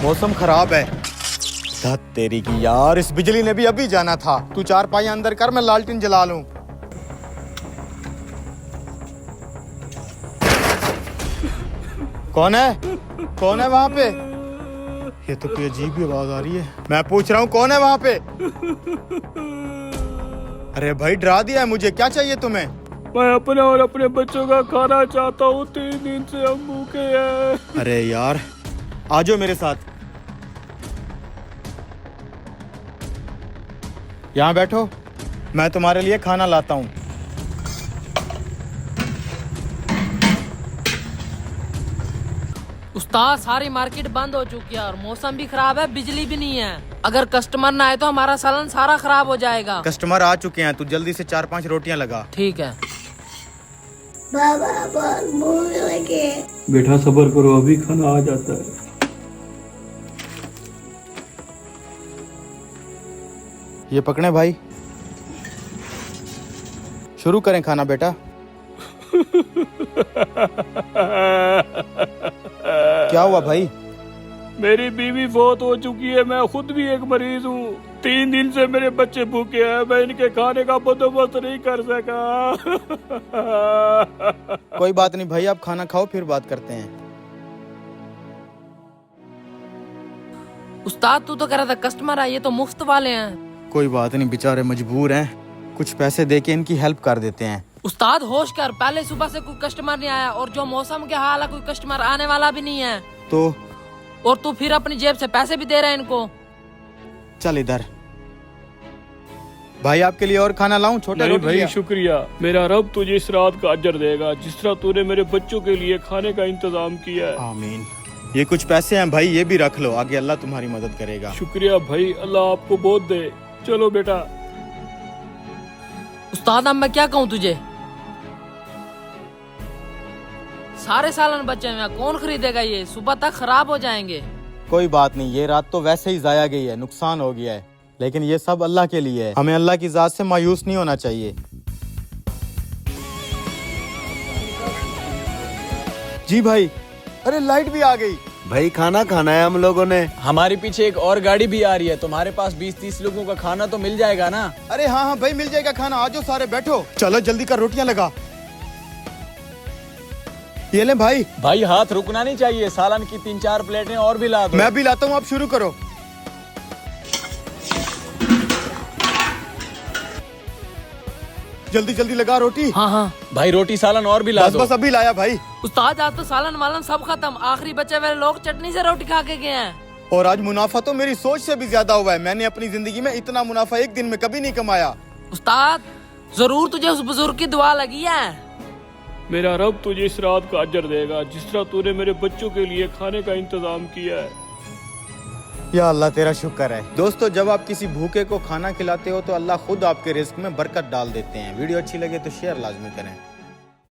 मौसम खराब है। धत तेरी की यार, इस बिजली ने भी अभी जाना था। तू चारपाई अंदर कर, मैं लालटेन जला लूं। कौन है? कौन है वहां पे? ये तो कोई अजीब ही आवाज आ रही है। मैं पूछ रहा हूँ कौन है वहां पे? अरे भाई डरा दिया है मुझे। क्या चाहिए तुम्हें? मैं अपने और अपने बच्चों का खाना चाहता हूँ। 3 दिन से हम भूखे हैं। अरे यार आ जाओ मेरे साथ, यहाँ बैठो, मैं तुम्हारे लिए खाना लाता हूँ। उस्ताद सारी मार्केट बंद हो चुकी है और मौसम भी खराब है, बिजली भी नहीं है। अगर कस्टमर ना आए तो हमारा सालन सारा खराब हो जाएगा। कस्टमर आ चुके हैं, तू जल्दी से 4-5 रोटियां लगा। ठीक है। बाबा बहुत भूख लगे। बेटा सब्र करो, अभी खाना आ जाता है। ये पकड़े भाई, शुरू करें खाना बेटा। क्या हुआ भाई? मेरी बीवी बहुत हो चुकी है, मैं खुद भी एक मरीज हूँ। 3 दिन से मेरे बच्चे भूखे हैं, मैं इनके खाने का बंदोबस्त नहीं कर सका। कोई बात नहीं भाई, आप खाना खाओ फिर बात करते हैं। उस्ताद तू तो कह रहा था कस्टमर आए, ये तो मुफ्त वाले हैं। कोई बात नहीं, बेचारे मजबूर हैं, कुछ पैसे देके इनकी हेल्प कर देते हैं। उस्ताद होश कर, पहले सुबह से कोई कस्टमर नहीं आया और जो मौसम के हाल है कोई कस्टमर आने वाला भी नहीं है। तो और तू फिर अपनी जेब से पैसे भी दे रहा है इनको। चल इधर भाई, आपके लिए और खाना लाऊं? छोटे नहीं रोटी भाई लिया? शुक्रिया। मेरा रब तुझे इस रात का अजर देगा, जिस तरह तूने मेरे बच्चों के लिए खाने का इंतजाम किया है। आमीन। ये कुछ पैसे हैं भाई, ये भी रख लो, आगे अल्लाह तुम्हारी मदद करेगा। शुक्रिया भाई, अल्लाह आपको बहुत दे। चलो बेटा। उस्ताद अब मैं क्या कहूँ तुझे, सारे सालन बचे हुए हैं, कौन खरीदेगा ये? सुबह तक खराब हो जाएंगे। कोई बात नहीं, ये रात तो वैसे ही जाया गई है, नुकसान हो गया है, लेकिन ये सब अल्लाह के लिए है। हमें अल्लाह की जात से मायूस नहीं होना चाहिए। जी भाई, अरे लाइट भी आ गई। भाई खाना खाना है हम लोगों ने। हमारे पीछे एक और गाड़ी भी आ रही है, तुम्हारे पास 20-30 लोगों का खाना तो मिल जाएगा ना? अरे हाँ हाँ भाई, मिल जाएगा खाना, आ जाओ सारे बैठो। चलो जल्दी कर, रोटियां लगा। ये ले भाई। भाई हाथ रुकना नहीं चाहिए, सालन की 3-4 प्लेटें और भी ला दो। मैं भी लाता हूँ, आप शुरू करो। जल्दी जल्दी लगा रोटी। हाँ हाँ भाई रोटी सालन और भी ला बस दो। बस अभी लाया भाई। उस्ताद आज तो सालन वालन सब खत्म, आखिरी बचे हुए लोग चटनी से रोटी खा के गए हैं। और आज मुनाफा तो मेरी सोच से भी ज्यादा हुआ है। मैंने अपनी जिंदगी में इतना मुनाफा एक दिन में कभी नहीं कमाया। उस्ताद जरूर तुझे उस बुजुर्ग की दुआ लगी है। मेरा रब तुझे इस रात का अजर देगा, जिस तरह तूने मेरे बच्चों के लिए खाने का इंतजाम किया है। या अल्लाह तेरा शुक्र है। दोस्तों, जब आप किसी भूखे को खाना खिलाते हो तो अल्लाह खुद आपके रिस्क में बरकत डाल देते हैं। वीडियो अच्छी लगे तो शेयर लाजमी करें।